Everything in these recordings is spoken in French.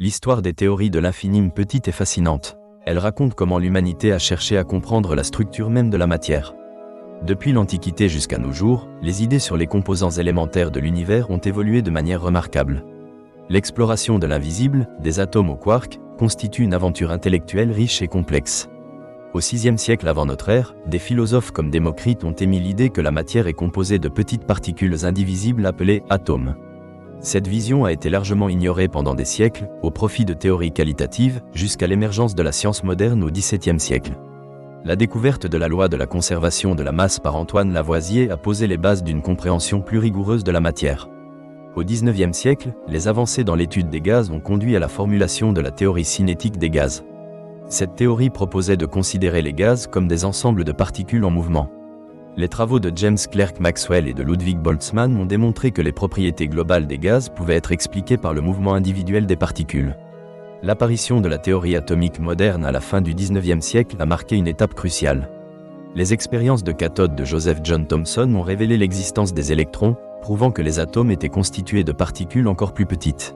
L'histoire des théories de l'infini petit est fascinante. Elle raconte comment l'humanité a cherché à comprendre la structure même de la matière. Depuis l'Antiquité jusqu'à nos jours, les idées sur les composants élémentaires de l'univers ont évolué de manière remarquable. L'exploration de l'invisible, des atomes aux quarks, constitue une aventure intellectuelle riche et complexe. Au VIe siècle avant notre ère, des philosophes comme Démocrite ont émis l'idée que la matière est composée de petites particules indivisibles appelées atomes. Cette vision a été largement ignorée pendant des siècles, au profit de théories qualitatives, jusqu'à l'émergence de la science moderne au XVIIe siècle. La découverte de la loi de la conservation de la masse par Antoine Lavoisier a posé les bases d'une compréhension plus rigoureuse de la matière. Au XIXe siècle, les avancées dans l'étude des gaz ont conduit à la formulation de la théorie cinétique des gaz. Cette théorie proposait de considérer les gaz comme des ensembles de particules en mouvement. Les travaux de James Clerk Maxwell et de Ludwig Boltzmann ont démontré que les propriétés globales des gaz pouvaient être expliquées par le mouvement individuel des particules. L'apparition de la théorie atomique moderne à la fin du XIXe siècle a marqué une étape cruciale. Les expériences de cathode de Joseph John Thomson ont révélé l'existence des électrons, prouvant que les atomes étaient constitués de particules encore plus petites.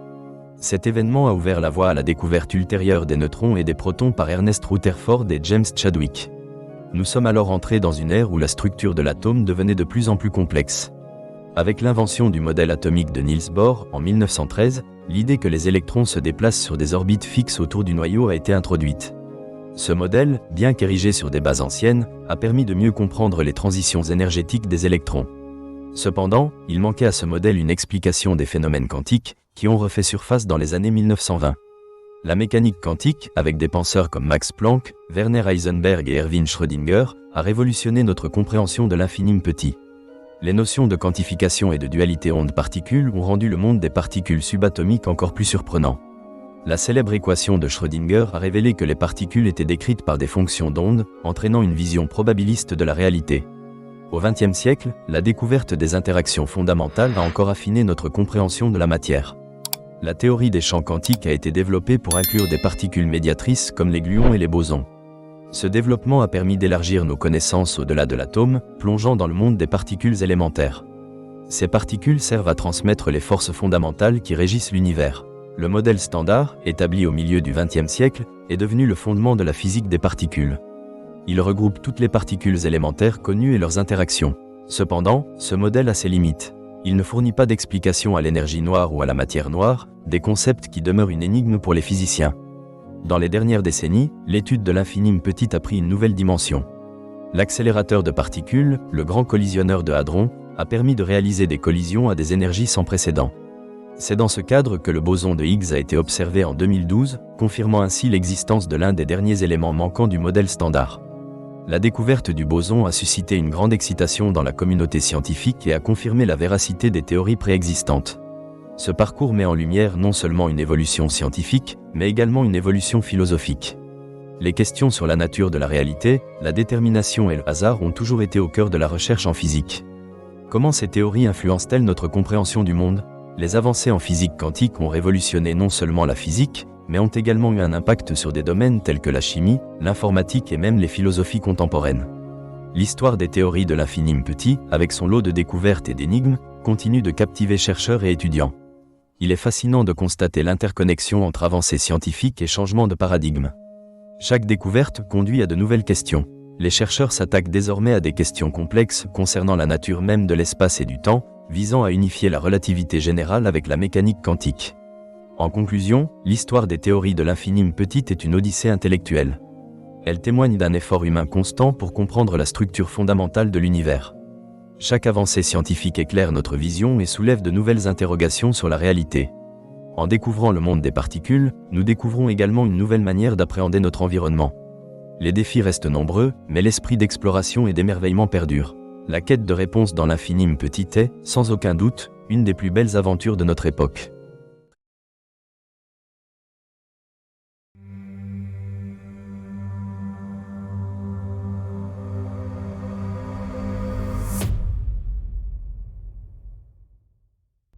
Cet événement a ouvert la voie à la découverte ultérieure des neutrons et des protons par Ernest Rutherford et James Chadwick. Nous sommes alors entrés dans une ère où la structure de l'atome devenait de plus en plus complexe. Avec l'invention du modèle atomique de Niels Bohr en 1913, l'idée que les électrons se déplacent sur des orbites fixes autour du noyau a été introduite. Ce modèle, bien qu'érigé sur des bases anciennes, a permis de mieux comprendre les transitions énergétiques des électrons. Cependant, il manquait à ce modèle une explication des phénomènes quantiques, qui ont refait surface dans les années 1920. La mécanique quantique, avec des penseurs comme Max Planck, Werner Heisenberg et Erwin Schrödinger, a révolutionné notre compréhension de l'infini petit. Les notions de quantification et de dualité onde-particule ont rendu le monde des particules subatomiques encore plus surprenant. La célèbre équation de Schrödinger a révélé que les particules étaient décrites par des fonctions d'onde, entraînant une vision probabiliste de la réalité. Au XXe siècle, la découverte des interactions fondamentales a encore affiné notre compréhension de la matière. La théorie des champs quantiques a été développée pour inclure des particules médiatrices comme les gluons et les bosons. Ce développement a permis d'élargir nos connaissances au-delà de l'atome, plongeant dans le monde des particules élémentaires. Ces particules servent à transmettre les forces fondamentales qui régissent l'univers. Le modèle standard, établi au milieu du XXe siècle, est devenu le fondement de la physique des particules. Il regroupe toutes les particules élémentaires connues et leurs interactions. Cependant, ce modèle a ses limites. Il ne fournit pas d'explication à l'énergie noire ou à la matière noire, des concepts qui demeurent une énigme pour les physiciens. Dans les dernières décennies, l'étude de l'infini petit a pris une nouvelle dimension. L'accélérateur de particules, le grand collisionneur de hadrons, a permis de réaliser des collisions à des énergies sans précédent. C'est dans ce cadre que le boson de Higgs a été observé en 2012, confirmant ainsi l'existence de l'un des derniers éléments manquants du modèle standard. La découverte du boson a suscité une grande excitation dans la communauté scientifique et a confirmé la véracité des théories préexistantes. Ce parcours met en lumière non seulement une évolution scientifique, mais également une évolution philosophique. Les questions sur la nature de la réalité, la détermination et le hasard ont toujours été au cœur de la recherche en physique. Comment ces théories influencent-elles notre compréhension du monde ? Les avancées en physique quantique ont révolutionné non seulement la physique, mais ont également eu un impact sur des domaines tels que la chimie, l'informatique et même les philosophies contemporaines. L'histoire des théories de l'infini petit, avec son lot de découvertes et d'énigmes, continue de captiver chercheurs et étudiants. Il est fascinant de constater l'interconnexion entre avancées scientifiques et changements de paradigme. Chaque découverte conduit à de nouvelles questions. Les chercheurs s'attaquent désormais à des questions complexes concernant la nature même de l'espace et du temps, visant à unifier la relativité générale avec la mécanique quantique. En conclusion, l'histoire des théories de l'infini petit est une odyssée intellectuelle. Elle témoigne d'un effort humain constant pour comprendre la structure fondamentale de l'univers. Chaque avancée scientifique éclaire notre vision et soulève de nouvelles interrogations sur la réalité. En découvrant le monde des particules, nous découvrons également une nouvelle manière d'appréhender notre environnement. Les défis restent nombreux, mais l'esprit d'exploration et d'émerveillement perdure. La quête de réponses dans l'infini petit est, sans aucun doute, une des plus belles aventures de notre époque.